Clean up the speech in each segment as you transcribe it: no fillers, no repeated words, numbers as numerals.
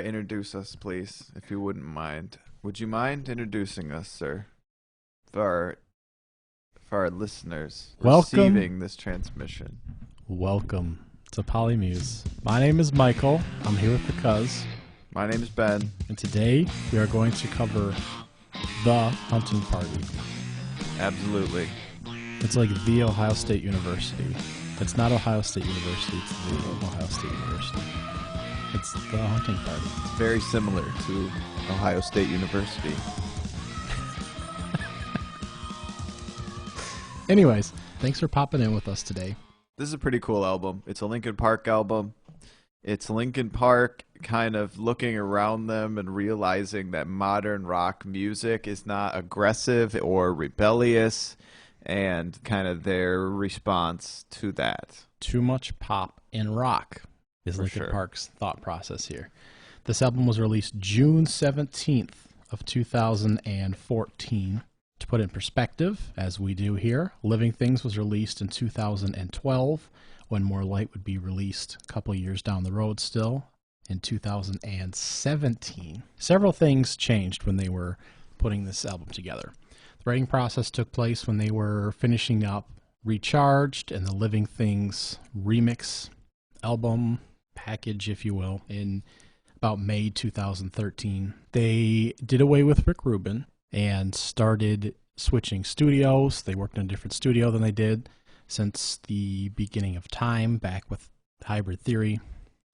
Introduce us, please, if you wouldn't mind. Would you mind introducing us, sir, for our, for our listeners Welcome, receiving this transmission? welcome to Polymuse. My name is Michael. I'm here with the Cuz, My name is Ben. and today we are going to cover the hunting party. Absolutely. It's like the Ohio State University. It's not Ohio State University, it's the Ohio State University. It's the hunting party. It's very similar to Ohio State University. Anyways, thanks for popping in with us today. This is a pretty cool album. It's a Linkin Park album. It's Linkin Park kind of looking around them and realizing that modern rock music is not aggressive or rebellious, and kind of their response to that. Too much pop and rock is For Linkin sure. Park's thought process here. This album was released June 17th of 2014. To put it in perspective, as we do here, Living Things was released in 2012, when More Light would be released a couple years down the road still in 2017. Several things changed when they were putting this album together. The writing process took place when they were finishing up Recharged and the Living Things remix album package, if you will, in about May 2013. They did away with Rick Rubin and started switching studios. They worked in a different studio than they did since the beginning of time, back with Hybrid Theory.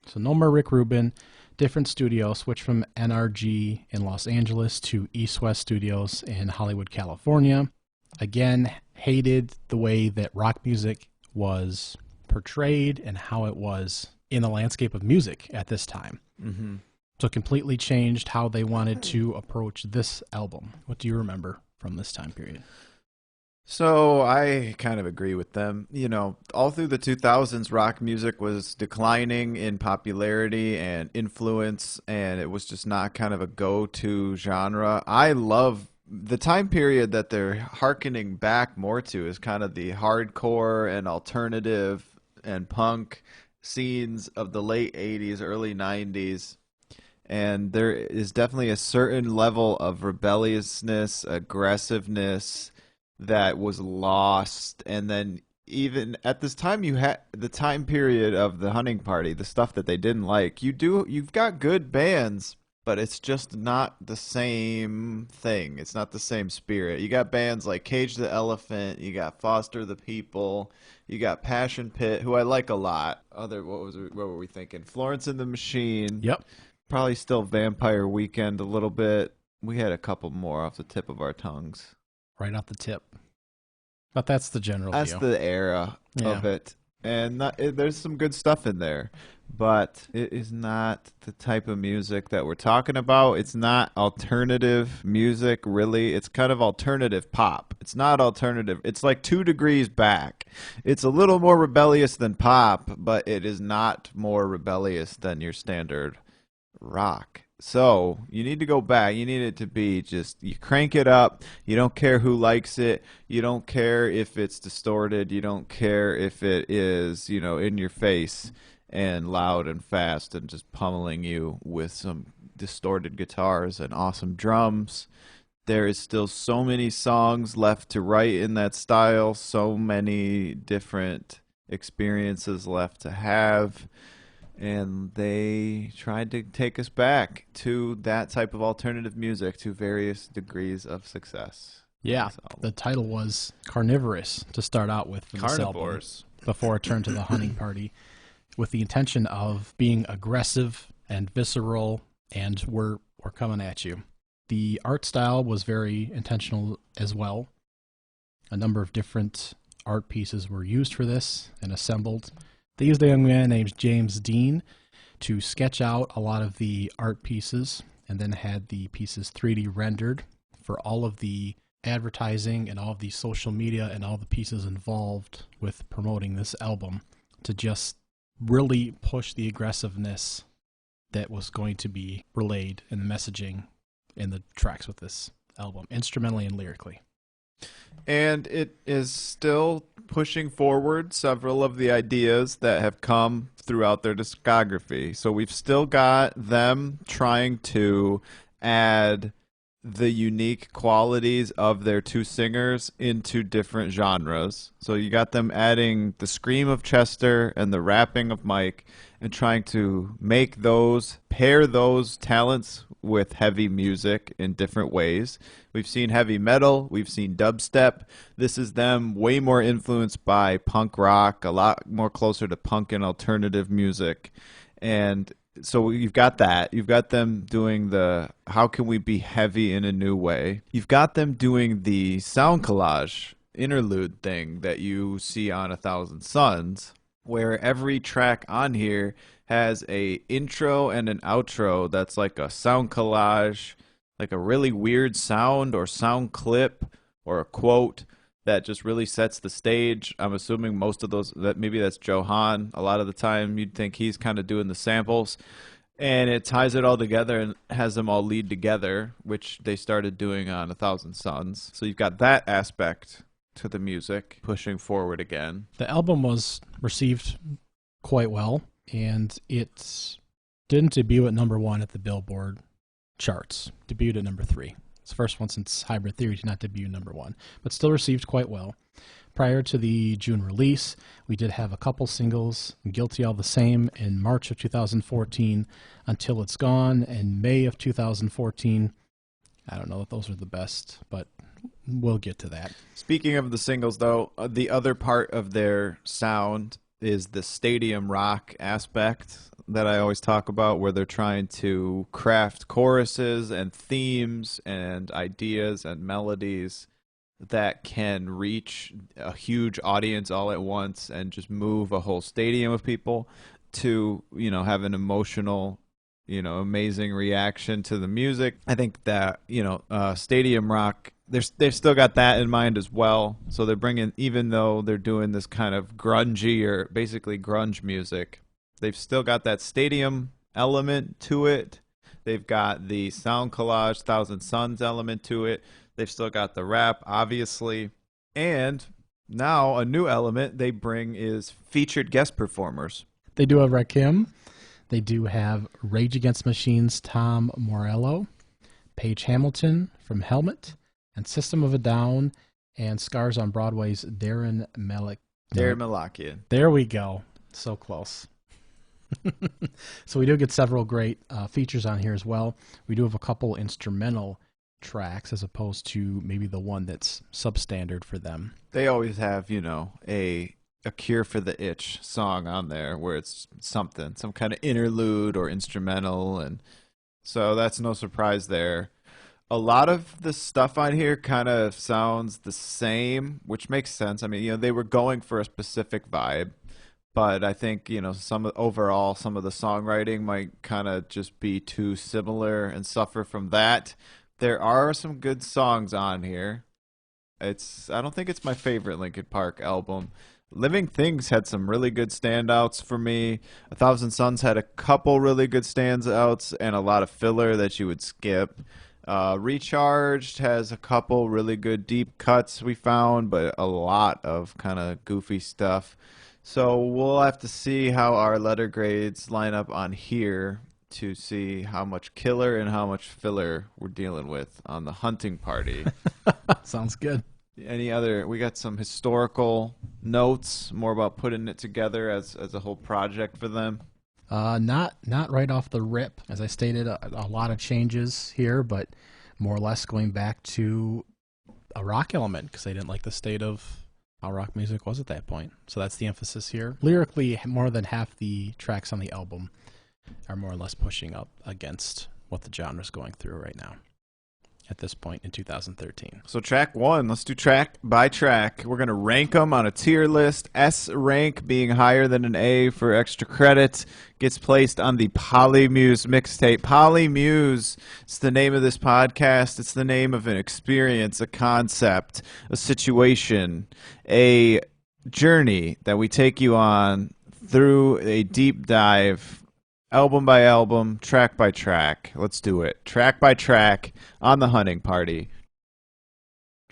So no more Rick Rubin, different studio, switched from NRG in Los Angeles to East West Studios in Hollywood, California. Again, hated the way that rock music was portrayed and how it was in the landscape of music at this time. Mm-hmm. So completely changed how they wanted to approach this album. What do you remember from this time period? So I kind of agree with them. You know, all through the 2000s, rock music was declining in popularity and influence, and it was just not kind of a go-to genre. I love the time period that they're hearkening back more to is kind of the hardcore and alternative and punk scenes of the late 80s, early 90s. And there is definitely a certain level of rebelliousness, aggressiveness that was lost. And then even at this time, you had the time period of the hunting party, the stuff that they didn't like. You've got good bands, but it's just not the same thing. It's not the same spirit. You got bands like Cage the Elephant, you got Foster the People, you got Passion Pit, who I like a lot. What were we thinking? Florence and the Machine. Yep. Probably still Vampire Weekend a little bit. We had a couple more off the tip of our tongues. Right off the tip. But that's the general That's deal. the era of it. And there's some good stuff in there. But it is not the type of music that we're talking about. It's not alternative music, really. It's kind of alternative pop. It's not alternative. It's like 2 degrees back. It's a little more rebellious than pop, but it is not more rebellious than your standard rock. So you need to go back. You need it to be just, you crank it up. You don't care who likes it. You don't care if it's distorted. You don't care if it is, in your face and loud and fast and just pummeling you with some distorted guitars and awesome drums. There is still so many songs left to write in that style, so many different experiences left to have. And they tried to take us back to that type of alternative music to various degrees of success. Yeah, So, the title was Carnivorous to start out with for this album carnivores. before it turned to the hunting party, with the intention of being aggressive and visceral, and we're coming at you. The art style was very intentional as well. A number of different art pieces were used for this and assembled. They used a young man named James Dean to sketch out a lot of the art pieces and then had the pieces 3D rendered for all of the advertising and all of the social media and all the pieces involved with promoting this album to just really push the aggressiveness that was going to be relayed in the messaging in the tracks with this album, instrumentally and lyrically. And it is still pushing forward several of the ideas that have come throughout their discography. So we've still got them trying to add the unique qualities of their two singers into different genres. So you got them adding the scream of Chester and the rapping of Mike and trying to make those, pair those talents with heavy music in different ways. We've seen heavy metal, we've seen dubstep. This is them way more influenced by punk rock, a lot more closer to punk and alternative music. And so you've got that. You've got them doing the how can we be heavy in a new way. You've got them doing the sound collage interlude thing that you see on A Thousand Suns, where every track on here has a intro and an outro that's like a sound collage, like a really weird sound or sound clip or a quote that just really sets the stage. I'm assuming most of those, that maybe that's Johan. A lot of the time you'd think he's kind of doing the samples, and it ties it all together and has them all lead together, which they started doing on A Thousand Suns. So you've got that aspect to the music pushing forward again. The album was received quite well, and it didn't debut at number 1 at the Billboard charts. Debuted at number 3. It's the first one since Hybrid Theory to not debut number 1, but still received quite well. Prior to the June release, we did have a couple singles, Guilty All the Same in March of 2014, Until It's Gone in May of 2014. I don't know if those are the best, but we'll get to that. Speaking of the singles, though, the other part of their sound is the stadium rock aspect that I always talk about, where they're trying to craft choruses and themes and ideas and melodies that can reach a huge audience all at once and just move a whole stadium of people to, have an emotional, amazing reaction to the music. I think that, stadium rock, they've still got that in mind as well. So they're bringing, even though they're doing this kind of grungy or basically grunge music, they've still got that stadium element to it. They've got the sound collage, Thousand Suns element to it. They've still got the rap, obviously. And now a new element they bring is featured guest performers. They do have Rakim. They do have Rage Against the Machine's Tom Morello, Paige Hamilton from Helmet, and System of a Down, and Scars on Broadway's Darren Malakian. There we go. So close. So we do get several great features on here as well. We do have a couple instrumental tracks as opposed to maybe the one that's substandard for them. They always have, a Cure for the Itch song on there where it's something, some kind of interlude or instrumental, and so that's no surprise there. A lot of the stuff on here kind of sounds the same, which makes sense. I mean, they were going for a specific vibe, but I think, some of the songwriting might kind of just be too similar and suffer from that. There are some good songs on here. I don't think it's my favorite Linkin Park album. Living Things had some really good standouts for me. A Thousand Suns had a couple really good standouts and a lot of filler that you would skip. Recharged has a couple really good deep cuts we found, but a lot of kind of goofy stuff. So we'll have to see how our letter grades line up on here to see how much killer and how much filler we're dealing with on the hunting party. Sounds good. We got some historical notes, more about putting it together as a whole project for them. Not right off the rip. As I stated, a lot of changes here, but more or less going back to a rock element because they didn't like the state of how rock music was at that point. So that's the emphasis here. Lyrically, more than half the tracks on the album are more or less pushing up against what the genre is going through right now at this point in 2013. So track 1, let's do track by track. We're going to rank them on a tier list. S rank being higher than an A for extra credit gets placed on the Polymuse mixtape. Polymuse, it's the name of this podcast. It's the name of an experience, a concept, a situation, a journey that we take you on through a deep dive, album by album, track by track. Let's do it. Track by track on the hunting party.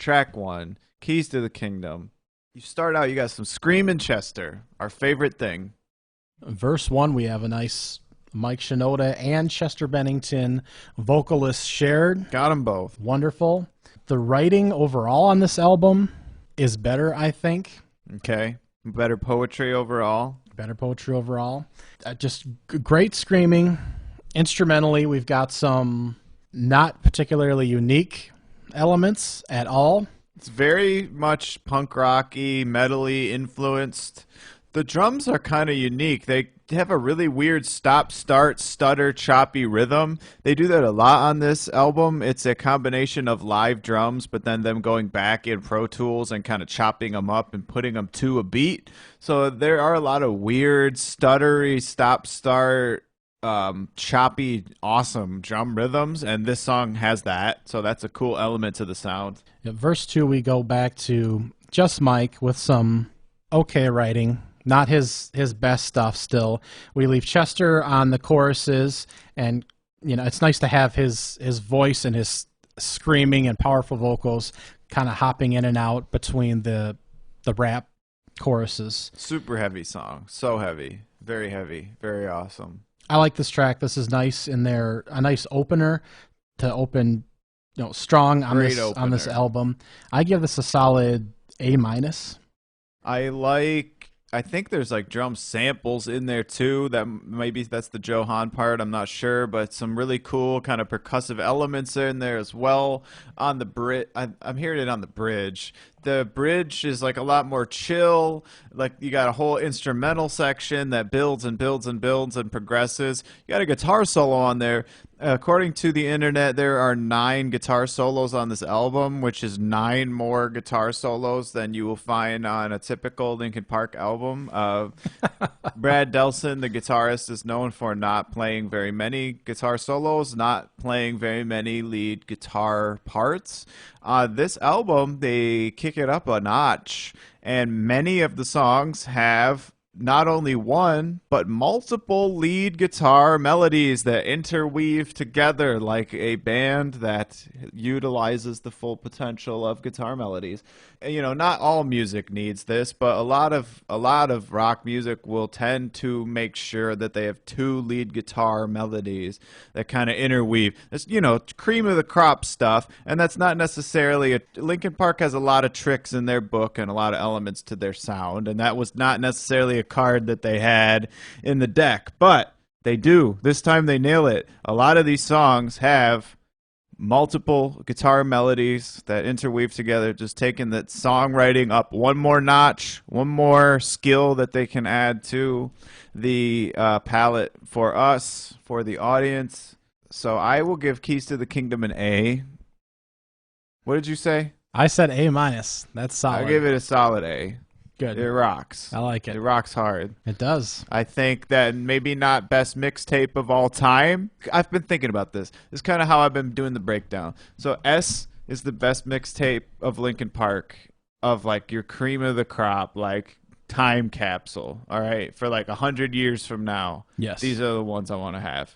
track 1, Keys to the Kingdom. You start out, you got some Screamin' Chester, our favorite thing. Verse 1, we have a nice Mike Shinoda and Chester Bennington vocalists shared. Got them both. Wonderful. The writing overall on this album is better, I think. Okay. Better poetry overall. Better poetry overall. Just great screaming. Instrumentally, we've got some not particularly unique elements at all. It's very much punk rocky, metal-y influenced. The drums are kind of unique. They have a really weird stop, start, stutter, choppy rhythm. They do that a lot on this album. It's a combination of live drums, but then them going back in Pro Tools and kind of chopping them up and putting them to a beat. So there are a lot of weird, stuttery, stop, start, choppy, awesome drum rhythms, and this song has that. So that's a cool element to the sound. Yeah, verse 2, we go back to just Mike with some okay writing. Not his best stuff still. We leave Chester on the choruses, and it's nice to have his voice and his screaming and powerful vocals kind of hopping in and out between the rap choruses. Super heavy song. So heavy. Very heavy. Very awesome. I like this track. This is nice in there. A nice opener to open strong on this album. I give this a solid A-. I think there's like drum samples in there too. That maybe that's the Joe Hahn part. I'm not sure, but some really cool kind of percussive elements in there as well. On the bridge, I'm hearing it on the bridge. The bridge is like a lot more chill. Like you got a whole instrumental section that builds and builds and builds and progresses. You got a guitar solo on there. According to the internet, there are 9 guitar solos on this album, which is 9 more guitar solos than you will find on a typical Linkin Park album. Brad Delson, the guitarist, is known for not playing very many guitar solos, not playing very many lead guitar parts. This album, they kick it up a notch, and many of the songs have not only one, but multiple lead guitar melodies that interweave together like a band that utilizes the full potential of guitar melodies. Not all music needs this, but a lot of rock music will tend to make sure that they have 2 lead guitar melodies that kind of interweave. It's, cream of the crop stuff, and that's not necessarily Linkin Park has a lot of tricks in their book and a lot of elements to their sound, and that was not necessarily a card that they had in the deck, but they do. This time they nail it. A lot of these songs have multiple guitar melodies that interweave together, just taking that songwriting up one more notch, one more skill that they can add to the palette for us, for the audience. So I will give Keys to the Kingdom an A. What did you say? I said A-. That's solid. I give it a solid A. Good. It rocks. I like it. It rocks hard. It does. I think that maybe not best mixtape of all time. I've been thinking about this. This is kind of how I've been doing the breakdown. So S is the best mixtape of Linkin Park, of like your cream of the crop, like time capsule, all right, for like 100 years from now. Yes. These are the ones I want to have.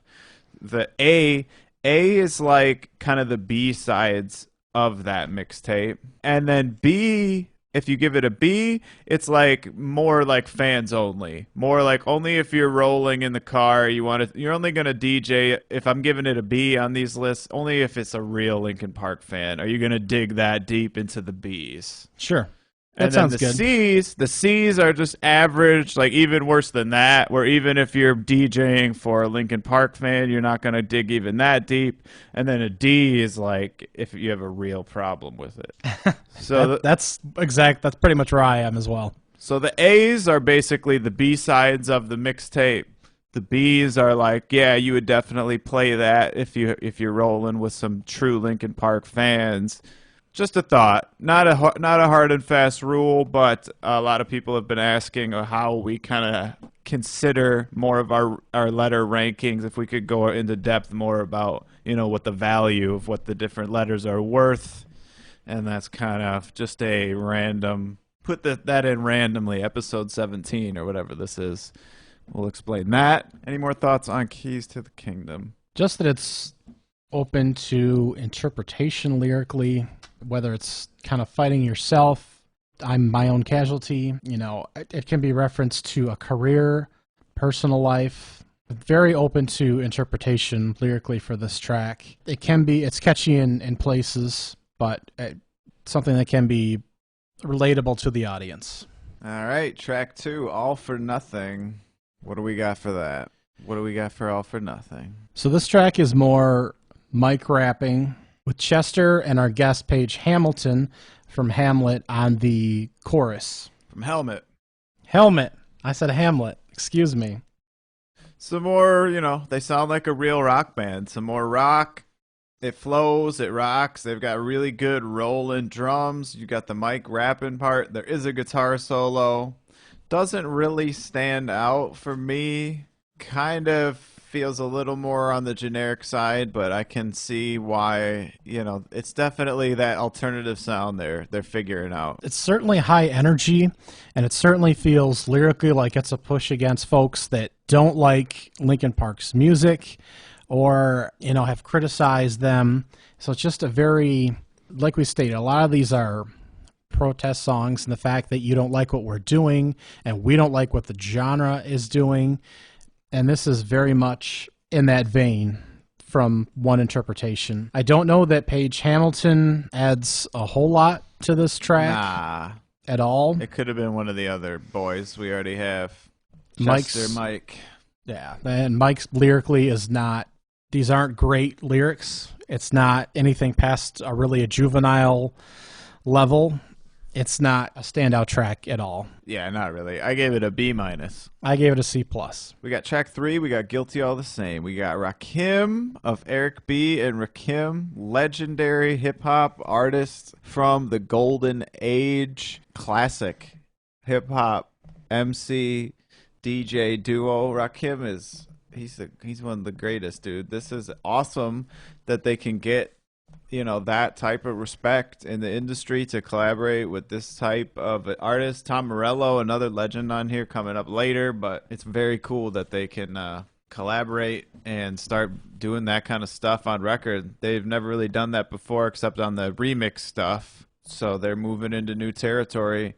The A is like kind of the B-sides of that mixtape. And then B, if you give it a B, it's like more like fans only. More like only if you're rolling in the car, you're only going to DJ. If I'm giving it a B on these lists, only if it's a real Linkin Park fan are you going to dig that deep into the Bs. Sure. That sounds good. The C's are just average, like even worse than that, where even if you're DJing for a Linkin Park fan, you're not going to dig even that deep. And then a D is like if you have a real problem with it. So that's pretty much where I am as well. So the A's are basically the B-sides of the mixtape. The B's are like, yeah, you would definitely play that if you're rolling with some true Linkin Park fans. Just a thought, not a hard and fast rule, but a lot of people have been asking how we kind of consider more of our letter rankings, if we could go into depth more about, what the value of what the different letters are worth. And that's kind of just a random, put that in randomly, episode 17 or whatever this is. We'll explain that. Any more thoughts on Keys to the Kingdom? Just that it's open to interpretation lyrically. whether it's kind of fighting yourself, I'm my own casualty, it can be referenced to a career, personal life. Very open to interpretation lyrically for this track. It's catchy in places, but something that can be relatable to the audience. All right, track 2, All for Nothing. What do we got for that? What do we got for All for Nothing? So this track is more mic rapping with Chester and our guest Paige Hamilton from Hamlet on the chorus. From Helmet. I said Hamlet. Excuse me. Some more, they sound like a real rock band. Some more rock. It flows, it rocks. They've got really good rolling drums. You got the mic rapping part. There is a guitar solo. Doesn't really stand out for me. Kind of feels a little more on the generic side, but I can see why, it's definitely that alternative sound they're figuring out. It's certainly high energy, and it certainly feels lyrically like it's a push against folks that don't like Linkin Park's music or, have criticized them. So it's just a very, like we stated, a lot of these are protest songs, and the fact that you don't like what we're doing and we don't like what the genre is doing. And this is very much in that vein from one interpretation. I don't know that Paige Hamilton adds a whole lot to this track at all. It could have been one of the other boys we already have. Mike. Yeah, and Mike's lyrically is not, these aren't great lyrics. It's not anything past a juvenile level. It's not a standout track at all. Yeah, not really. I gave it a B-. I gave it a C+. We got track 3. We got Guilty All the Same. We got Rakim of Eric B. and Rakim, legendary hip-hop artists from the golden age, classic hip-hop MC DJ duo. Rakim he's one of the greatest, dude. This is awesome that they can get that type of respect in the industry to collaborate with this type of artist. Tom Morello, another legend on here coming up later, but it's very cool that they can collaborate and start doing that kind of stuff on record. They've never really done that before except on the remix stuff, so they're moving into new territory.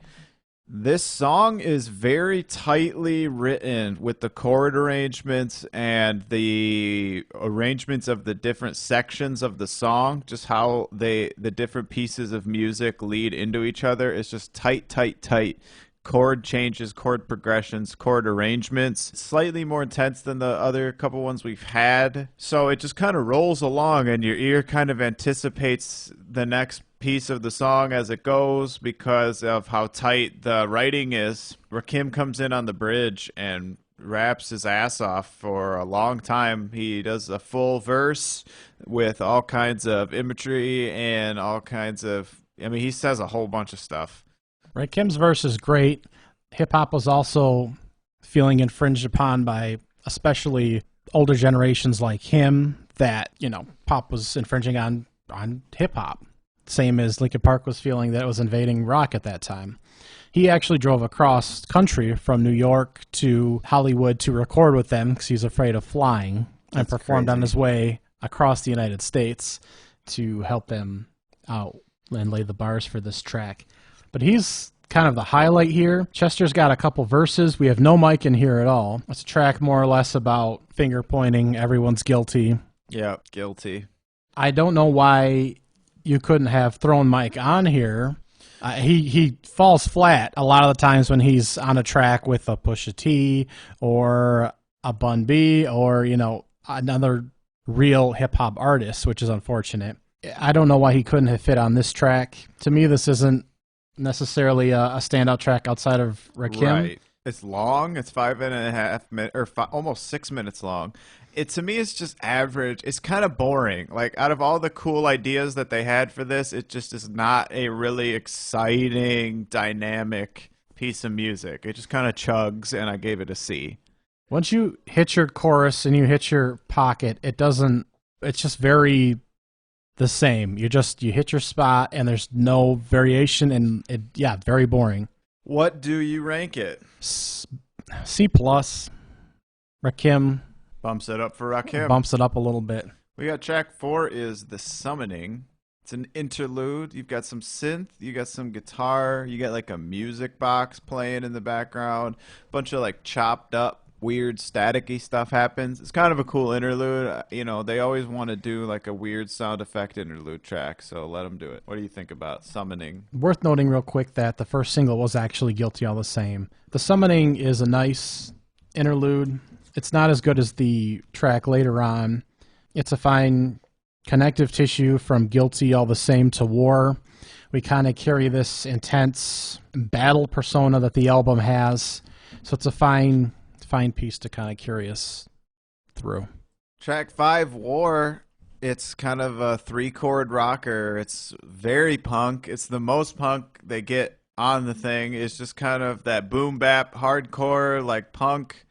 This song is very tightly written with the chord arrangements and the arrangements of the different sections of the song, just how the different pieces of music lead into each other. It's just tight. Chord changes, chord progressions, chord arrangements. Slightly more intense than the other couple ones we've had. So it just kind of rolls along and your ear kind of anticipates the next piece of the song as it goes because of how tight the writing is. Rakim comes in on the bridge and raps his ass off for a long time. He does a full verse with all kinds of imagery and all kinds of, he says a whole bunch of stuff. Rakim's verse is great. Hip-hop was also feeling infringed upon by especially older generations like him that, pop was infringing on hip-hop. Same as Linkin Park was feeling that it was invading rock at that time. He actually drove across country from New York to Hollywood to record with them because he's afraid of flying. And performed on his way across the United States to help them out and lay the bars for this track. But he's kind of the highlight here. Chester's got a couple verses. We have no Mike in here at all. It's a track more or less about finger pointing. Everyone's guilty. Yeah, guilty. I don't know why you couldn't have thrown Mike on here. He falls flat a lot of the times when he's on a track with a Pusha T or a Bun B or, another real hip-hop artist, which is unfortunate. I don't know why he couldn't have fit on this track. To me, this isn't necessarily a standout track outside of Rakim. Right. It's long. It's 5.5 minutes, or almost 6 minutes long. To me, it's just average. It's kind of boring. Like, out of all the cool ideas that they had for this, it just is not a really exciting, dynamic piece of music. It just kind of chugs, and I gave it a C. Once you hit your chorus and you hit your pocket, it's just very the same. You hit your spot, and there's no variation, and very boring. What do you rank it? C+. Rakim bumps it up for Rakim. Bumps it up a little bit. We got track 4 is The Summoning It's an interlude. You've got some synth, you got some guitar, you got like a music box playing in the background, a bunch of like chopped up weird staticky stuff happens. It's kind of a cool interlude. You know, they always want to do like a weird sound effect interlude track, so let them do it. What do you think about Summoning? Worth noting real quick that the first single was actually Guilty All the Same. The Summoning is a nice interlude. It's not as good as the track later on. It's a fine connective tissue from Guilty All the Same to War. We kind of carry this intense battle persona that the album has, so it's a fine piece to kind of carry us through. Track 5, War. It's kind of a 3-chord rocker. It's very punk. It's the most punk they get on the thing. It's just kind of that boom bap hardcore like punk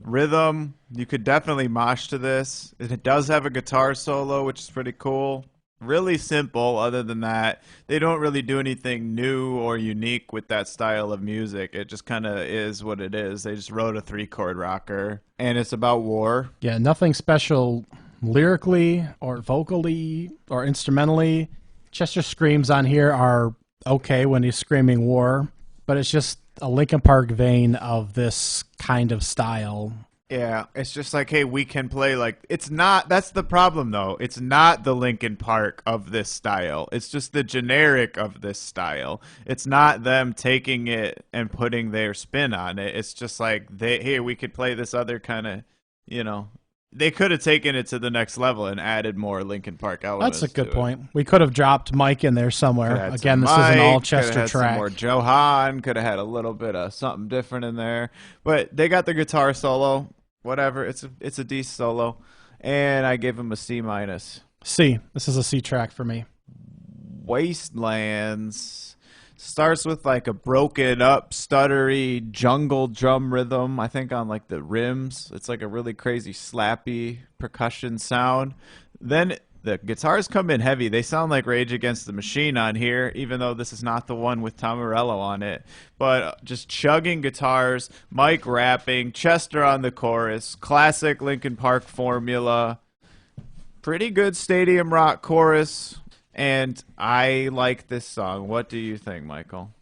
rhythm. You could definitely mosh to this. It does have a guitar solo, which is pretty cool. Really simple. Other than that, they don't really do anything new or unique with that style of music. It just kind of is what it is. They just wrote a 3-chord rocker, and it's about war. Yeah, nothing special lyrically or vocally or instrumentally. Chester's screams on here are okay when he's screaming war, but it's just a Linkin Park vein of this kind of style. Yeah, it's just like, hey, we can play like, it's not, that's the problem though. It's not the Linkin Park of this style. It's just the generic of this style. It's not them taking it and putting their spin on it. It's just like, hey, we could play this other kind of, you know, they could have taken it to the next level and added more Linkin Park elements. That's a good point. We could have dropped Mike in there somewhere. Again, this is an all Chester track. Or Johan could have had a little bit of something different in there, but they got the guitar solo. Whatever, it's a D solo, and I gave him a C minus. C. This is a C track for me. Wastelands starts with like a broken up, stuttery jungle drum rhythm. I think on like the rims, it's like a really crazy slappy percussion sound. Then the guitars come in heavy. They sound like Rage Against the Machine on here, even though this is not the one with Tom Morello on it. But just chugging guitars, Mike rapping, Chester on the chorus, classic Linkin Park formula. Pretty good stadium rock chorus, and I like this song. What do you think, Michael?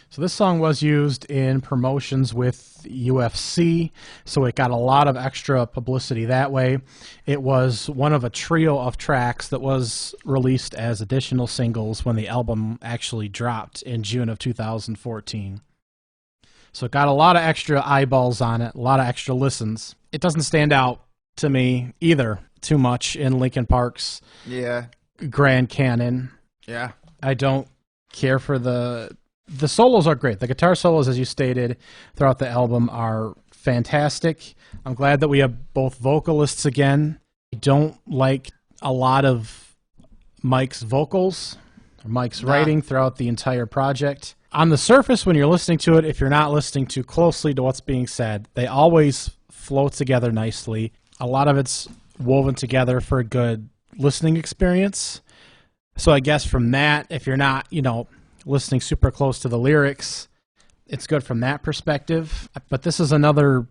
So this song was used in promotions with UFC, so it got a lot of extra publicity that way. It was one of a trio of tracks that was released as additional singles when the album actually dropped in June of 2014. So it got a lot of extra eyeballs on it, a lot of extra listens. It doesn't stand out to me either too much in Linkin Park's grand canon. Yeah. I don't care for the solos are great. The guitar solos, as you stated, throughout the album are fantastic. I'm glad that we have both vocalists again. I don't like a lot of Mike's vocals, or Mike's writing throughout the entire project. On the surface, when you're listening to it, if you're not listening too closely to what's being said, they always flow together nicely. A lot of it's woven together for a good listening experience. So I guess from that, if you're not, listening super close to the lyrics, it's good from that perspective. But this is another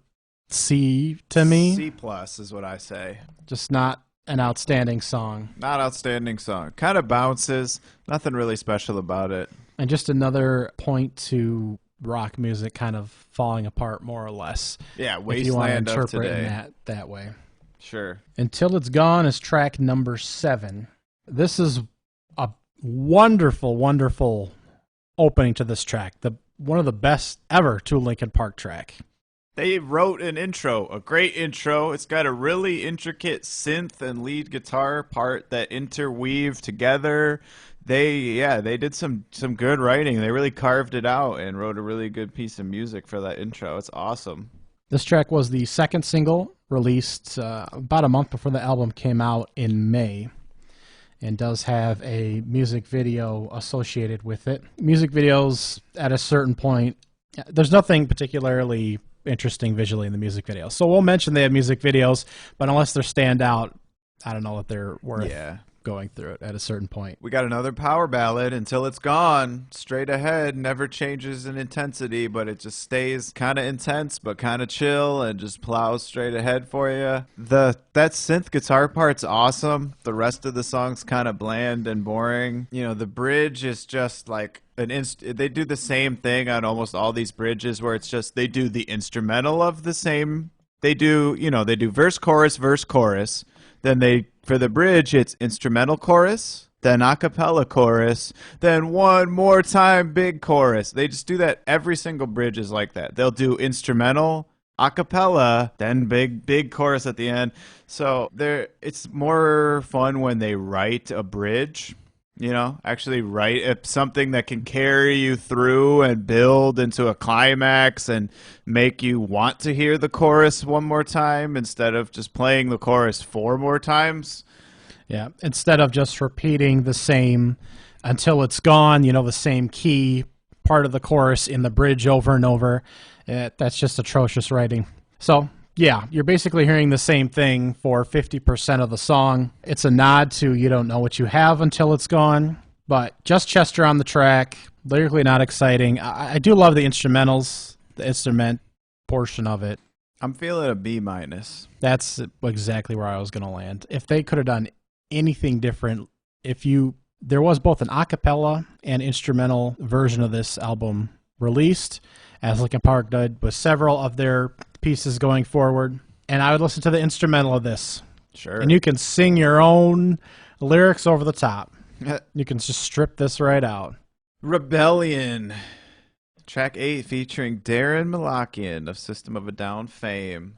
C to me. C plus is what I say. Just not an outstanding song. Not outstanding song. Kind of bounces. Nothing really special about it. And just another point to rock music kind of falling apart more or less. Yeah, Wasteland if you want to interpret today. That way. Sure. Until It's Gone is track number 7. This is a wonderful, wonderful opening to this track. One of the best ever to a Linkin Park track. They wrote an intro, a great intro. It's got a really intricate synth and lead guitar part that interweave together. They did some good writing. They really carved it out and wrote a really good piece of music for that intro. It's awesome. This track was the second single released about a month before the album came out in May, and does have a music video associated with it. Music videos, at a certain point, there's nothing particularly interesting visually in the music videos. So we'll mention they have music videos, but unless they're stand out, I don't know that they're worth going through it at a certain point. We got another power ballad, Until It's Gone. Straight ahead, never changes in intensity, but it just stays kind of intense, but kind of chill, and just plows straight ahead for you. That synth guitar part's awesome. The rest of the song's kind of bland and boring. You know, the bridge is just like they do the same thing on almost all these bridges, where it's just they do the instrumental of the same. They do verse, chorus. Then for the bridge, it's instrumental chorus, then a cappella chorus, then one more time big chorus. They just do that. Every single bridge is like that. They'll do instrumental, a cappella, then big chorus at the end. So it's more fun when they write a bridge. Actually write something that can carry you through and build into a climax and make you want to hear the chorus one more time instead of just playing the chorus 4 more times. Yeah, instead of just repeating the same Until It's Gone, the same key part of the chorus in the bridge over and over. That's just atrocious writing. So, yeah, you're basically hearing the same thing for 50% of the song. It's a nod to You Don't Know What You Have Until It's Gone, but just Chester on the track, lyrically not exciting. I do love the instrumentals, the instrument portion of it. I'm feeling a B-. That's exactly where I was going to land. If they could have done anything different, there was both an a cappella and instrumental version of this album released, as Linkin Park did with several of their pieces going forward, and I would listen to the instrumental of this. Sure. And you can sing your own lyrics over the top. You can just strip this right out. Rebellion. Track 8 featuring Darren Malakian of System of a Down fame.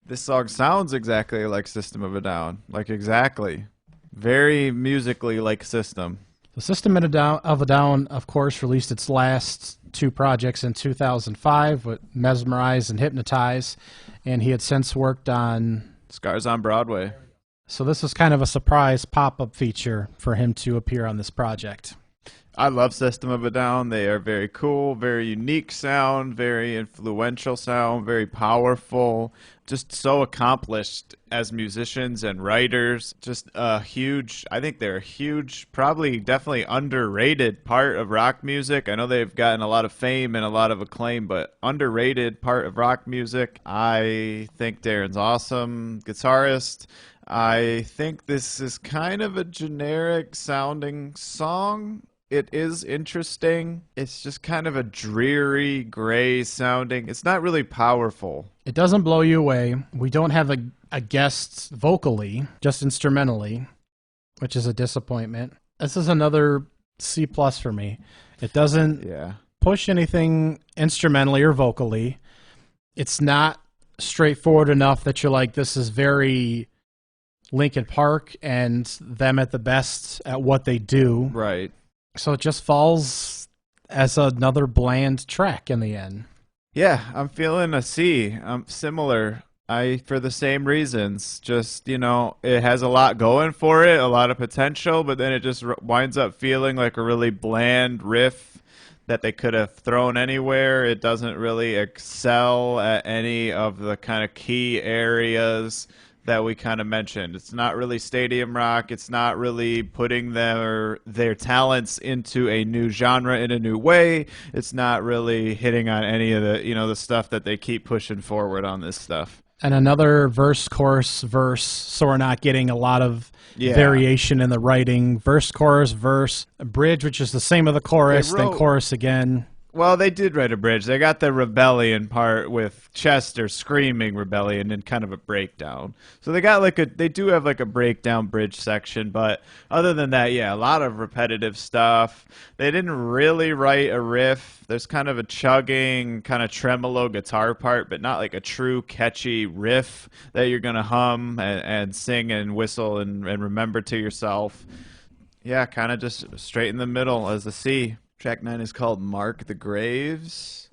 This song sounds exactly like System of a Down. Like exactly. Very musically like System. The System of a Down, of course, released its last 2 projects in 2005 with Mesmerize and Hypnotize, and he had since worked on Scars on Broadway. So this was kind of a surprise pop-up feature for him to appear on this project. I love System of a Down. They are very cool, very unique sound, very influential sound, very powerful, just so accomplished as musicians and writers. Just I think they're a huge, probably definitely underrated part of rock music. I know they've gotten a lot of fame and a lot of acclaim, but underrated part of rock music. I think Darren's awesome guitarist. I think this is kind of a generic sounding song. It is interesting. It's just kind of a dreary, gray sounding. It's not really powerful. It doesn't blow you away. We don't have a guest vocally, just instrumentally, which is a disappointment. This is another C+ for me. It doesn't push anything instrumentally or vocally. It's not straightforward enough that you're like, this is very Linkin Park and them at the best at what they do. Right. So it just falls as another bland track in the end. Yeah, I'm feeling a C. I'm similar. For the same reasons. Just, it has a lot going for it, a lot of potential, but then it just winds up feeling like a really bland riff that they could have thrown anywhere. It doesn't really excel at any of the kind of key areas that we kind of mentioned. It's not really stadium rock. It's not really putting their talents into a new genre in a new way. It's not really hitting on any of the, the stuff that they keep pushing forward on this stuff. And another verse, chorus, verse, so we're not getting a lot of variation in the writing. Verse, chorus, verse, a bridge, which is the same of the chorus, then chorus again. Well, they did write a bridge. They got the rebellion part with Chester screaming rebellion and kind of a breakdown. So they do have like a breakdown bridge section, but other than that, a lot of repetitive stuff. They didn't really write a riff. There's kind of a chugging, kind of tremolo guitar part, but not like a true catchy riff that you're going to hum and sing and whistle and remember to yourself. Yeah, kind of just straight in the middle as a C. Track 9 is called Mark the Graves.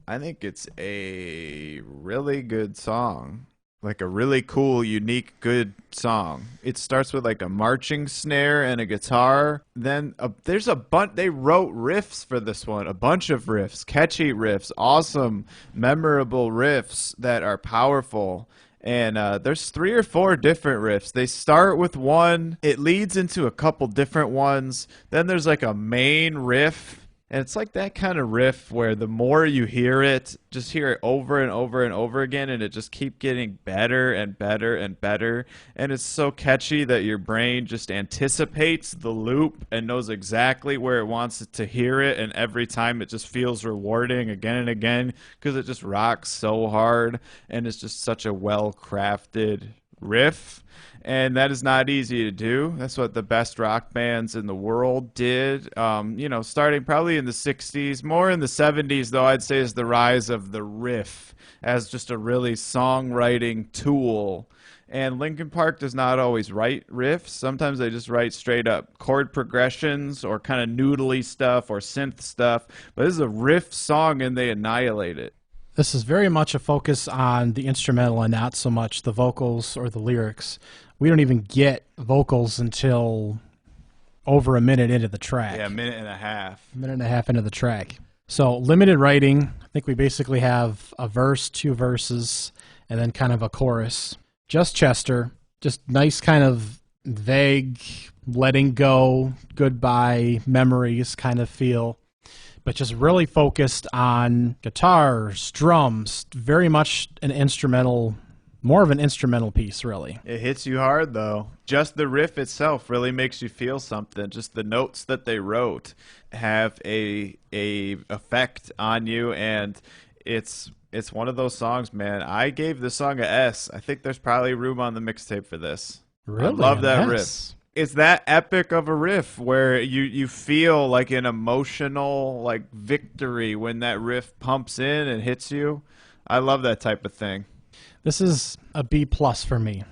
I think it's a really good song. Like a really cool, unique, good song. It starts with like a marching snare and a guitar. Then there's a bunch. They wrote riffs for this one. A bunch of riffs. Catchy riffs. Awesome, memorable riffs that are powerful. And there's 3 or 4 different riffs. They start with one, it leads into a couple different ones. Then there's like a main riff. And it's like that kind of riff where the more you hear it, just hear it over and over and over again, and it just keep getting better and better and better. And it's so catchy that your brain just anticipates the loop and knows exactly where it wants it to hear it. And every time it just feels rewarding again and again because it just rocks so hard. And it's just such a well-crafted riff. And that is not easy to do. That's what the best rock bands in the world did. Starting probably in the 60s, more in the 70s, though, I'd say is the rise of the riff as just a really songwriting tool. And Linkin Park does not always write riffs. Sometimes they just write straight up chord progressions or kind of noodly stuff or synth stuff. But this is a riff song and they annihilate it. This is very much a focus on the instrumental and not so much the vocals or the lyrics. We don't even get vocals until over a minute into the track. Yeah, a minute and a half. A minute and a half into the track. So limited writing. I think we basically have a verse, 2 verses, and then kind of a chorus. Just Chester. Just nice kind of vague, letting go, goodbye, memories kind of feel. But just really focused on guitars, drums, very much an instrumental, more of an instrumental piece, really. It hits you hard, though. Just the riff itself really makes you feel something. Just the notes that they wrote have a effect on you, and it's one of those songs, man. I gave the song a S. I think there's probably room on the mixtape for this. Really? I love that riff. S? It's that epic of a riff where you feel like an emotional like victory when that riff pumps in and hits you. I love that type of thing. This is a B+ for me.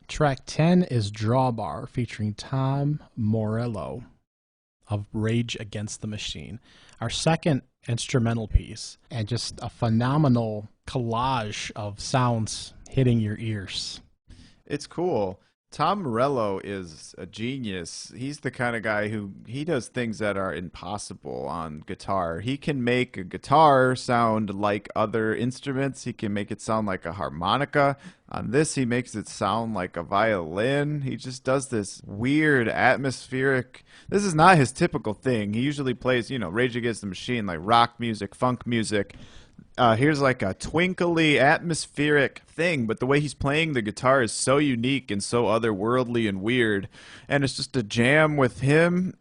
Track 10 is Drawbar featuring Tom Morello of Rage Against the Machine. Our second instrumental piece, and just a phenomenal collage of sounds hitting your ears. It's cool. Tom Morello is a genius. He's the kind of guy who he does things that are impossible on guitar. He can make a guitar sound like other instruments. He can make it sound like a harmonica. On this, he makes it sound like a violin. He just does this weird atmospheric. This is not his typical thing. He usually plays, Rage Against the Machine, like rock music, funk music. Here's like a twinkly, atmospheric thing, but the way he's playing the guitar is so unique and so otherworldly and weird. And it's just a jam with him,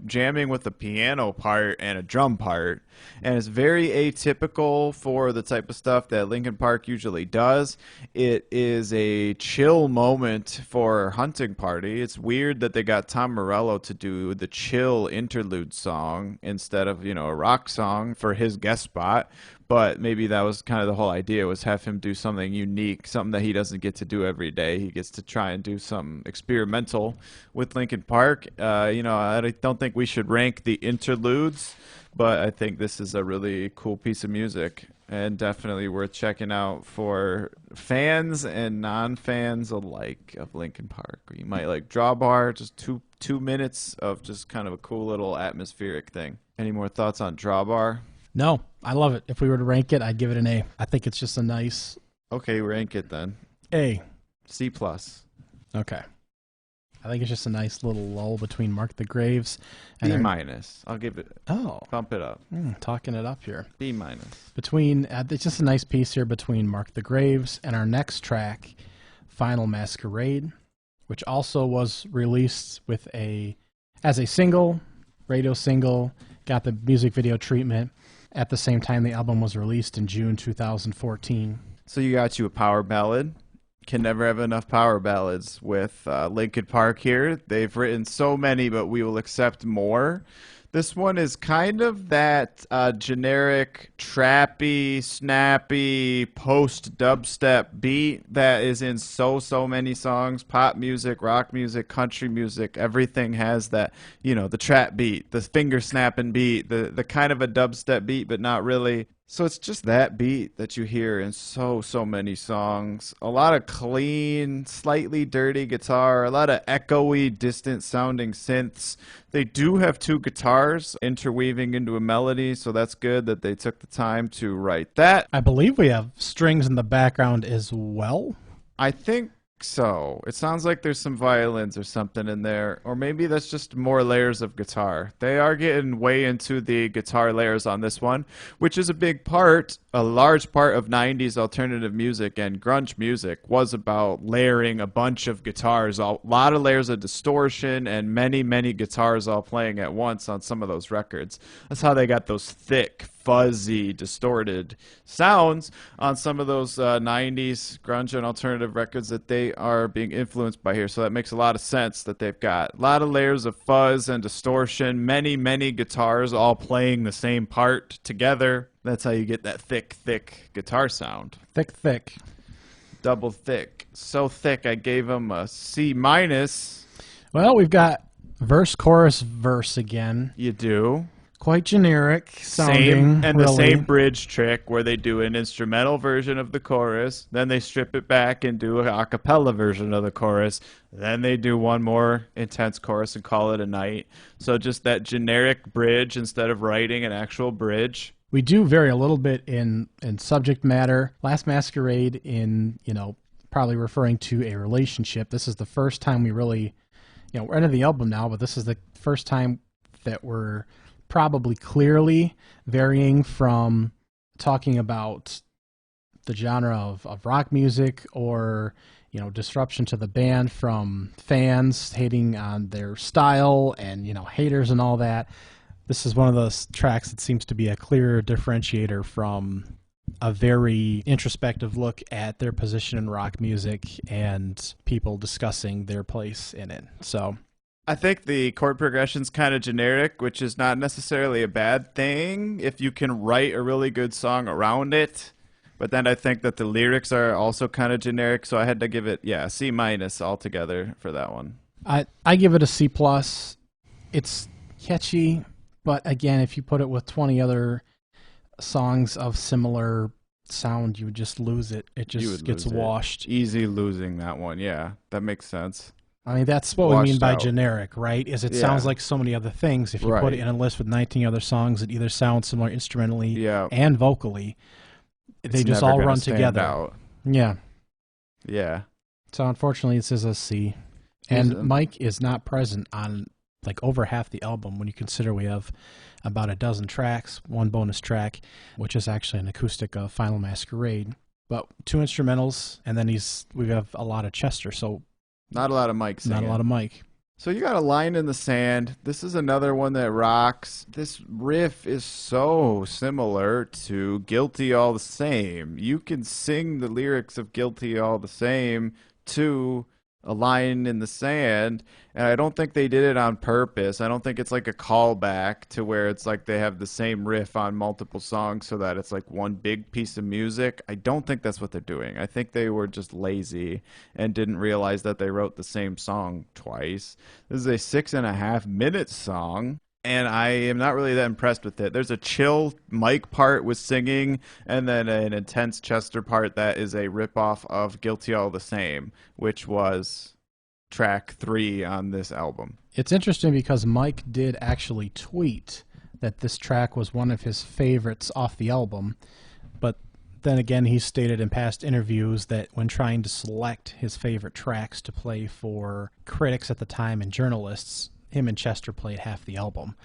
jamming with a piano part and a drum part. And it's very atypical for the type of stuff that Linkin Park usually does. It is a chill moment for Hunting Party. It's weird that they got Tom Morello to do the chill interlude song instead of, a rock song for his guest spot. But maybe that was kind of the whole idea, was have him do something unique, something that he doesn't get to do every day. He gets to try and do something experimental with Linkin Park. I don't think we should rank the interludes, but I think this is a really cool piece of music and definitely worth checking out for fans and non-fans alike of Linkin Park. You might like Drawbar, just two minutes of just kind of a cool little atmospheric thing. Any more thoughts on Drawbar? No, I love it. If we were to rank it, I'd give it an A. I think it's just a nice... Okay, rank it then. A. C+. Okay. I think it's just a nice little lull between Mark the Graves and... B-. I'll give it... Oh. Bump it up. Talking it up here. B-. Between... it's just a nice piece here between Mark the Graves and our next track, Final Masquerade, which also was released as a single, radio single, got the music video treatment at the same time the album was released in June 2014. So you got you a power ballad. Can never have enough power ballads with Linkin Park here. They've written so many, but we will accept more. This one is kind of that generic, trappy, snappy, post-dubstep beat that is in so many songs. Pop music, rock music, country music, everything has that, the trap beat, the finger-snapping beat, the kind of a dubstep beat, but not really. So it's just that beat that you hear in so many songs. A lot of clean, slightly dirty guitar, a lot of echoey, distant-sounding synths. They do have 2 guitars interweaving into a melody, so that's good that they took the time to write that. I believe we have strings in the background as well. I think so. It sounds like there's some violins or something in there, or maybe that's just more layers of guitar. They are getting way into the guitar layers on this one, which is a big part, a large part of 90s alternative music and grunge music was about layering a bunch of guitars, a lot of layers of distortion and many, many guitars all playing at once on some of those records. That's how they got those thick, fuzzy, distorted sounds on some of those 90s grunge and alternative records that they are being influenced by here. So that makes a lot of sense that they've got a lot of layers of fuzz and distortion, many, many guitars all playing the same part together. That's how you get that thick, thick guitar sound. Thick, thick. Double thick. So thick, I gave them a C minus. Well, we've got verse, chorus, verse again. You do. Quite generic sounding. Same, and really. the same bridge trick where they do an instrumental version of the chorus, then they strip it back and do an a cappella version of the chorus, then they do one more intense chorus and call it a night. So just that generic bridge instead of writing an actual bridge. We do vary a little bit in subject matter. Last Masquerade in, probably referring to a relationship. This is the first time we really, we're into the album now, but this is the first time that we're probably clearly varying from talking about the genre of rock music or, disruption to the band from fans hating on their style and, haters and all that. This is one of those tracks that seems to be a clear differentiator from a very introspective look at their position in rock music and people discussing their place in it. So I think the chord progression's kind of generic, which is not necessarily a bad thing if you can write a really good song around it. But then I think that the lyrics are also kind of generic, so I had to give it, C minus altogether for that one. I give it a C plus. It's catchy, but again, if you put it with 20 other songs of similar sound, you would just lose it. It just gets washed. Easy losing that one, yeah. That makes sense. I mean, that's what we mean by generic, right? Is it sounds like so many other things. If you put it in a list with 19 other songs that either sound similar instrumentally and vocally, they just all run together. Out. Yeah. Yeah. So unfortunately, this is a C. And Mike is not present on over half the album when you consider we have about a dozen tracks, one bonus track, which is actually an acoustic of Final Masquerade, but 2 instrumentals, and then we have a lot of Chester, so not a lot of Mike singing. Not a lot of Mike. So you got A Line in the Sand. This is another one that rocks. This riff is so similar to Guilty All the Same. You can sing the lyrics of Guilty All the Same to A Line in the Sand, and I don't think they did it on purpose. I don't think it's like a callback to where it's like they have the same riff on multiple songs so that it's like one big piece of music. I don't think that's what they're doing. I think they were just lazy and didn't realize that they wrote the same song twice. This is a 6.5-minute song, and I am not really that impressed with it. There's a chill Mike part with singing, and then an intense Chester part that is a ripoff of Guilty All the Same, which was track 3 on this album. It's interesting because Mike did actually tweet that this track was one of his favorites off the album, but then again, he stated in past interviews that when trying to select his favorite tracks to play for critics at the time and journalists, him and Chester played half the album.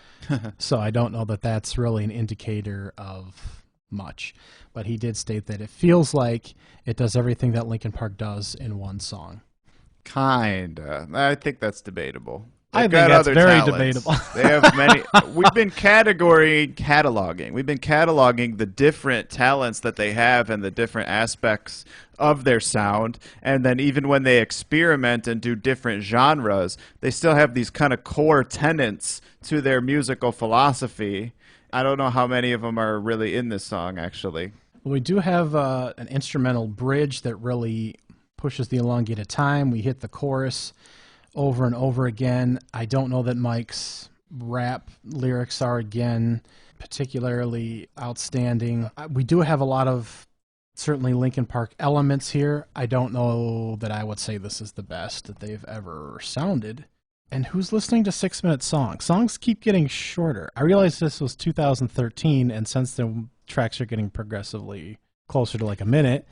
So I don't know that that's really an indicator of much. But he did state that it feels like it does everything that Linkin Park does in one song. Kinda. I think that's debatable. I think that's very debatable. They have many. We've been cataloging. We've been cataloging the different talents that they have and the different aspects of their sound. And then even when they experiment and do different genres, they still have these kind of core tenets to their musical philosophy. I don't know how many of them are really in this song, actually. Well, we do have an instrumental bridge that really pushes the elongated time. We hit the chorus over and over again. I don't know that Mike's rap lyrics are, again, particularly outstanding. We do have a lot of, certainly, Linkin Park elements here. I don't know that I would say this is the best that they've ever sounded. And who's listening to 6-minute songs? Songs keep getting shorter. I realize this was 2013, and since the tracks are getting progressively closer to like a minute,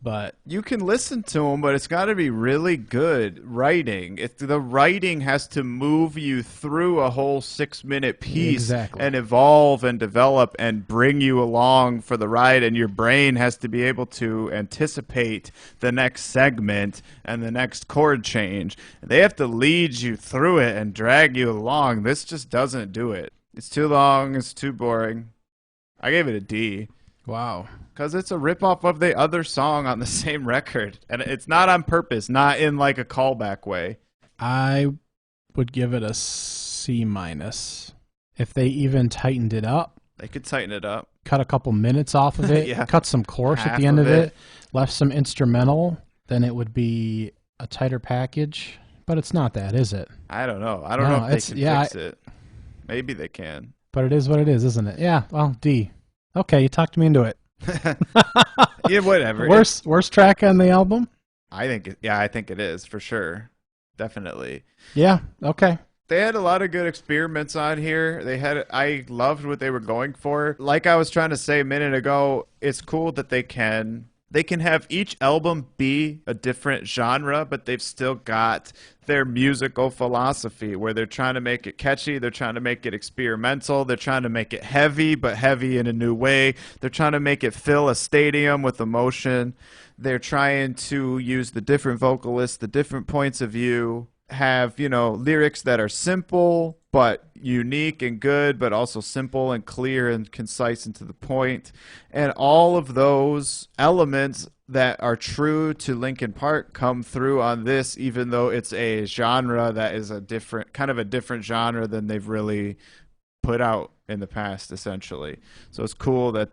but You can listen to them, but it's got to be really good writing. The writing has to move you through a whole 6-minute piece exactly. and evolve and develop and bring you along for the ride. And your brain has to be able to anticipate the next segment and the next chord change. They have to lead you through it and drag you along. This just doesn't do it. It's too long. It's too boring. I gave it a D. Wow. Because it's a ripoff of the other song on the same record. And it's not on purpose, not in like a callback way. I would give it a C-. If they even tightened it up, They could tighten it up. cut a couple minutes off of it, Yeah. cut some chorus at Half the end of of it. it, left some instrumental, then it would be a tighter package. But it's not that, is it? I don't know. I don't No, know if it's- they can yeah, fix it. Maybe they can. But it is what it is, isn't it? Yeah, well, D. Okay, you talked me into it. Yeah, whatever. Worst track on the album? I think it is for sure. Definitely. Yeah, okay. They had a lot of good experiments on here. I loved what they were going for. Like I was trying to say a minute ago, it's cool that they can have each album be a different genre, but they've still got their musical philosophy where they're trying to make it catchy, they're trying to make it experimental, they're trying to make it heavy, but heavy in a new way. They're trying to make it fill a stadium with emotion. They're trying to use the different vocalists, the different points of view, have, lyrics that are simple but unique and good, but also simple and clear and concise and to the point. And all of those elements that are true to Linkin Park come through on this, even though it's a genre that is a different genre than they've really put out in the past, essentially. So it's cool that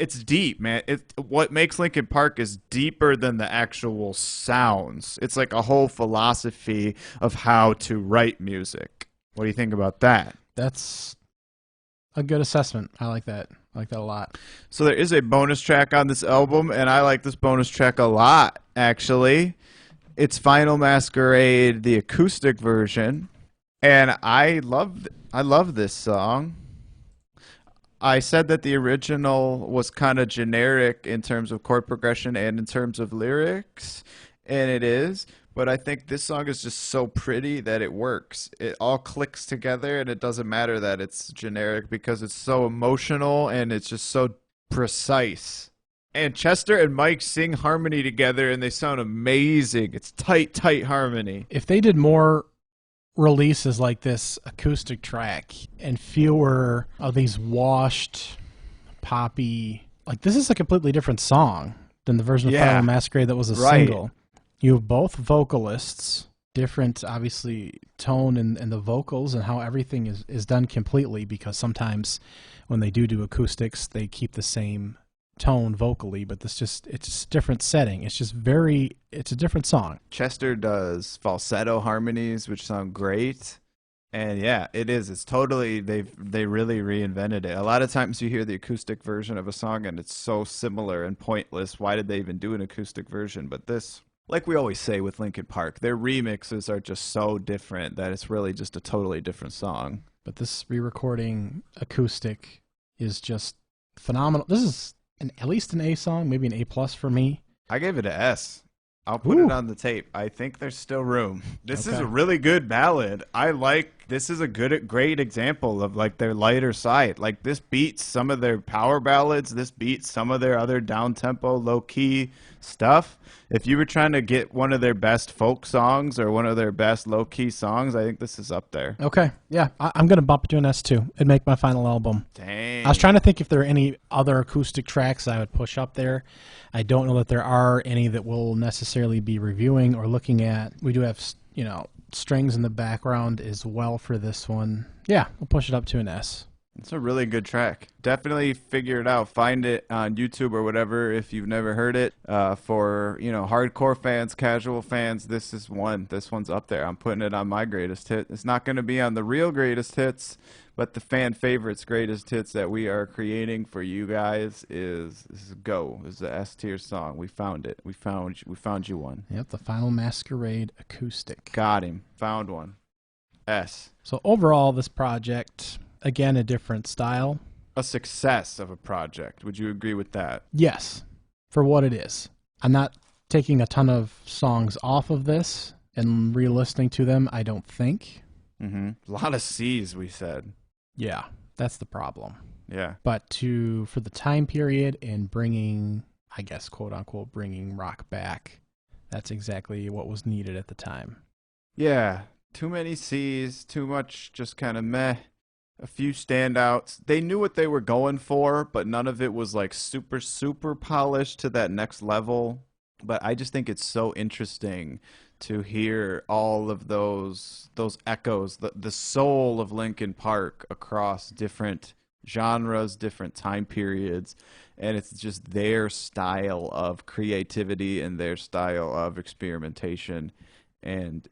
it's deep, man. What makes Linkin Park is deeper than the actual sounds. It's like a whole philosophy of how to write music. What do you think about that? That's a good assessment. I like that. I like that a lot. So there is a bonus track on this album, and I like this bonus track a lot, actually. It's Final Masquerade, the acoustic version, and I love this song. I said that the original was kind of generic in terms of chord progression and in terms of lyrics, and it is. But I think this song is just so pretty that it works. It all clicks together, and it doesn't matter that it's generic because it's so emotional and it's just so precise. And Chester and Mike sing harmony together, and they sound amazing. It's tight, tight harmony. If they did more releases like this acoustic track and fewer of these washed, poppy, like this is a completely different song than the version of Yeah. Final Masquerade that was a Right. single. You have both vocalists, different, obviously, tone and the vocals and how everything is done completely, because sometimes when they do acoustics, they keep the same tone vocally, but it's just a different setting. It's a different song. Chester does falsetto harmonies, which sound great. And yeah, it is. It's totally, they really reinvented it. A lot of times you hear the acoustic version of a song and it's so similar and pointless. Why did they even do an acoustic version? But this, like we always say with Linkin Park, their remixes are just so different that it's really just a totally different song. But this re-recording acoustic is just phenomenal. This is at least an A song, maybe an A+ for me. I gave it an S. I'll put Ooh. it on the tape. I think there's still room. This is Okay. a really good ballad. This is a great example of like their lighter side. Like this beats some of their power ballads. This beats some of their other down-tempo, low-key stuff. If you were trying to get one of their best folk songs or one of their best low-key songs, I think this is up there. Okay, yeah, I'm going to bump it to an S too and make my final album. Dang. I was trying to think if there are any other acoustic tracks I would push up there. I don't know that there are any that we'll necessarily be reviewing or looking at. We do have, strings in the background as well for this one. Yeah, we'll push it up to an S. It's a really good track. Definitely figure it out. Find it on YouTube or whatever if you've never heard it. For hardcore fans, casual fans, this is one. This one's up there. I'm putting it on my greatest hit. It's not going to be on the real greatest hits, but the fan favorites greatest hits that we are creating for you guys is Go. This is the S tier song. We found it. We found you one. Yep, the Final Masquerade acoustic. Got him. Found one. S. So overall, this project, again, a different style. A success of a project. Would you agree with that? Yes. for what it is. I'm not taking a ton of songs off of this and re-listening to them, I don't think. Mm-hmm. A lot of C's, we said. Yeah, that's the problem. Yeah. But for the time period and bringing, I guess, quote unquote, bringing rock back, that's exactly what was needed at the time. Yeah. Too many C's, too much just kind of meh. A few standouts. They knew what they were going for, but none of it was like super, super polished to that next level. But I just think it's so interesting to hear all of those echoes, the soul of Linkin Park across different genres, different time periods, and it's just their style of creativity and their style of experimentation. And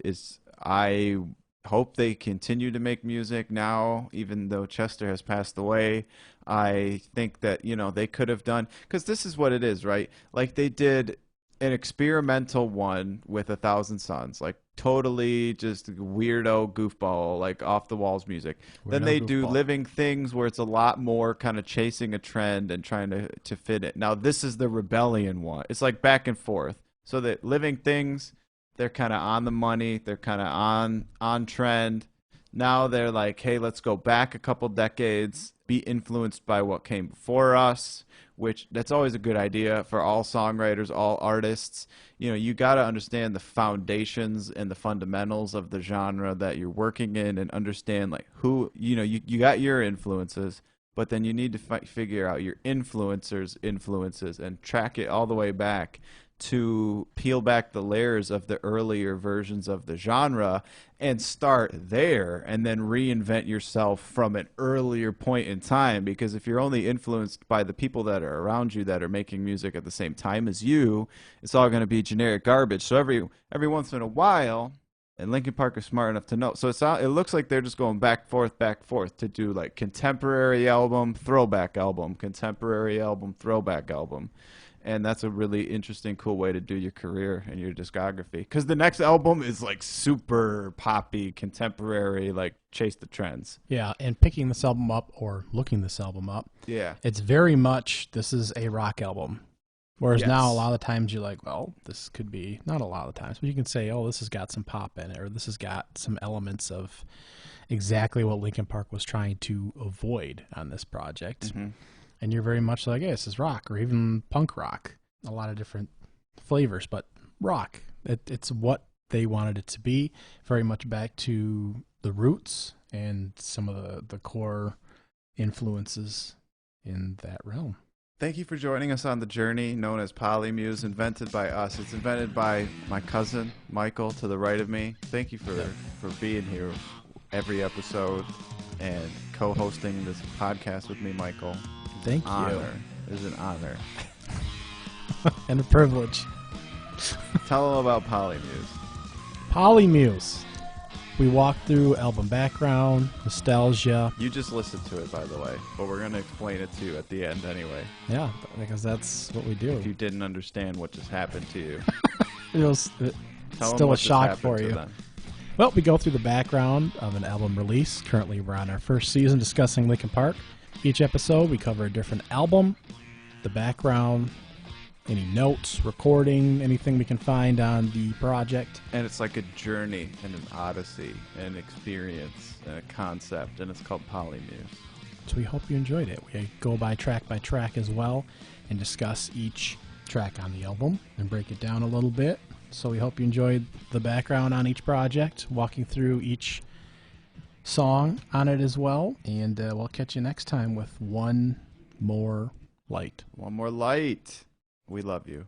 I hope they continue to make music now, even though Chester has passed away. I think that, they could have done, because this is what it is, right? Like they did an experimental one with 1,000 Suns, like totally just weirdo goofball, like off the walls music. Then they do Living Things, where it's a lot more kind of chasing a trend and trying to fit it. Now this is the rebellion one. It's like back and forth. So that Living Things, they're kind of on the money, they're kind of on trend. Now they're like, hey, let's go back a couple decades, be influenced by what came before us, which that's always a good idea for all songwriters, all artists. You got to understand the foundations and the fundamentals of the genre that you're working in, and understand like who, you got your influences, but then you need to figure out your influencers' influences and track it all the way back to peel back the layers of the earlier versions of the genre and start there, and then reinvent yourself from an earlier point in time. Because if you're only influenced by the people that are around you that are making music at the same time as you, it's all going to be generic garbage. So every once in a while, and Linkin Park is smart enough to know. So it looks like they're just going back forth to do like contemporary album, throwback album, contemporary album, throwback album. And that's a really interesting, cool way to do your career and your discography. Because the next album is like super poppy, contemporary, like chase the trends. Yeah, and picking this album up or looking this album up, yeah, it's very much, this is a rock album. Whereas Yes. now a lot of the times you're like, well, this could be, not a lot of the times, but you can say, oh, this has got some pop in it, or this has got some elements of exactly what Linkin Park was trying to avoid on this project. Mm-hmm. And you're very much like, hey, this is rock, or even punk rock. A lot of different flavors, but rock. It's what they wanted it to be. Very much back to the roots and some of the core influences in that realm. Thank you for joining us on the journey known as Polymuse, invented by us. It's invented by my cousin, Michael, to the right of me. Thank you for being here every episode and co-hosting this podcast with me, Michael. Thank you. It is an honor. And a privilege. Tell them about Polymuse. Polymuse. We walk through album background, nostalgia. You just listened to it, by the way, but we're going to explain it to you at the end anyway. Yeah, because that's what we do. If you didn't understand what just happened to you. It was still a shock for you. Well, we go through the background of an album release. Currently, we're on our first season discussing Linkin Park. Each episode, we cover a different album, the background, any notes, recording, anything we can find on the project. And it's like a journey and an odyssey, an experience, and a concept, and it's called Polymuse. So we hope you enjoyed it. We go by track as well and discuss each track on the album and break it down a little bit. So we hope you enjoyed the background on each project, walking through each song on it as well. And we'll catch you next time with one more light. One more light. We love you.